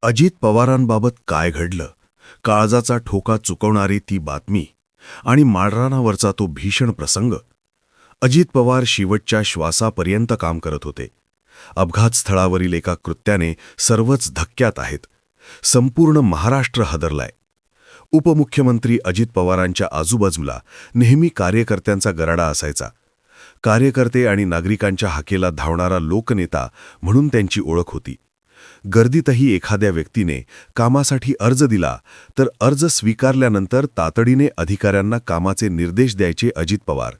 अजित पवारांबाबत काय घडलं, काळजाचा ठोका चुकवणारी ती बातमी आणि माळरानावरचा तो भीषण प्रसंग. अजित पवार शेवटच्या श्वासापर्यंत काम करत होते. अपघात स्थळावरील एका कृत्याने सर्वच धक्क्यात आहेत. संपूर्ण महाराष्ट्र हादरलाय. उपमुख्यमंत्री अजित पवारांच्या आजूबाजूला नेहमी कार्यकर्त्यांचा गराडा असायचा. कार्यकर्ते आणि नागरिकांच्या हाकेला धावणारा लोकनेता म्हणून त्यांची ओळख होती. गर्दीतही एखाद्या व्यक्तीने कामासाठी अर्ज दिला तर अर्ज स्वीकारल्यानंतर तातडीने अधिकाऱ्यांना कामाचे निर्देश द्यायचे अजित पवार.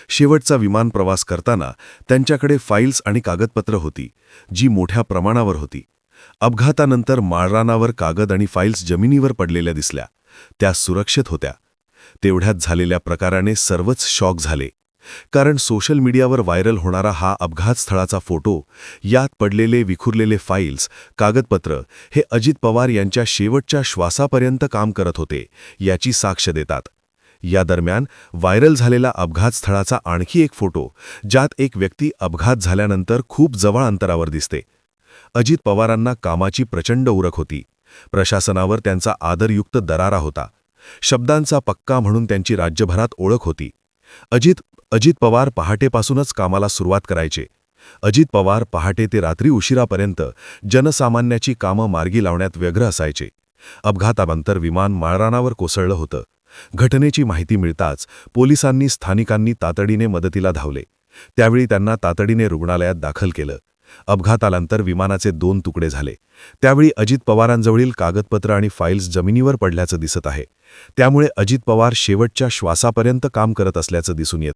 शेवटचा विमान प्रवास करताना त्यांच्याकडे फाईल्स आणि कागदपत्र होती, जी मोठ्या प्रमाणावर होती. अपघातानंतर माळरानावर कागद आणि फाईल्स जमिनीवर पडलेल्या दिसल्या. त्या सुरक्षित होत्या. तेवढ्यात झालेल्या प्रकाराने सर्वच शॉक झाले. कारण सोशल मीडियावर व्हायरल होणारा हा अपघात स्थळाचा फोटो, यात पडलेले विखुरलेले फाईल्स, कागदपत्र हे अजित पवार यांच्या शेवटच्या श्वासापर्यंत काम करत होते याची साक्ष देतात. या दरम्यान व्हायरल झालेला अपघात स्थळाचा आणखी एक फोटो, ज्यात एक व्यक्ती अपघात झाल्यानंतर खूप जवळ अंतरावर दिसते. अजित पवारांना कामाची प्रचंड उरक होती. प्रशासनावर त्यांचा आदरयुक्त दरारा होता. शब्दांचा पक्का म्हणून त्यांची राज्यभरात ओळख होती. अजित पवार पहाटेपासूनच कामाला सुरुवात करायचे. अजित पवार पहाटे ते रात्री उशिरापर्यंत जनसामान्याची कामं मार्गी लावण्यात व्यग्र असायचे. अपघातानंतर विमान माळरानावर कोसळलं होतं. घटनेची माहिती मिळताच पोलिसांनी स्थानिकांनी तातडीने मदतीला धावले. त्यावेळी त्यांना तातडीने रुग्णालयात दाखल केलं. अपघातानंतर विमानाचे 2 तुकडे झाले. त्यावेळी अजित पवारांजवळील कागदपत्र आणि फाईल्स जमिनीवर पडल्याचं दिसत आहे. त्यामुळे अजित पवार शेवटच्या श्वासापर्यंत काम करत असल्याचं दिसून येतं.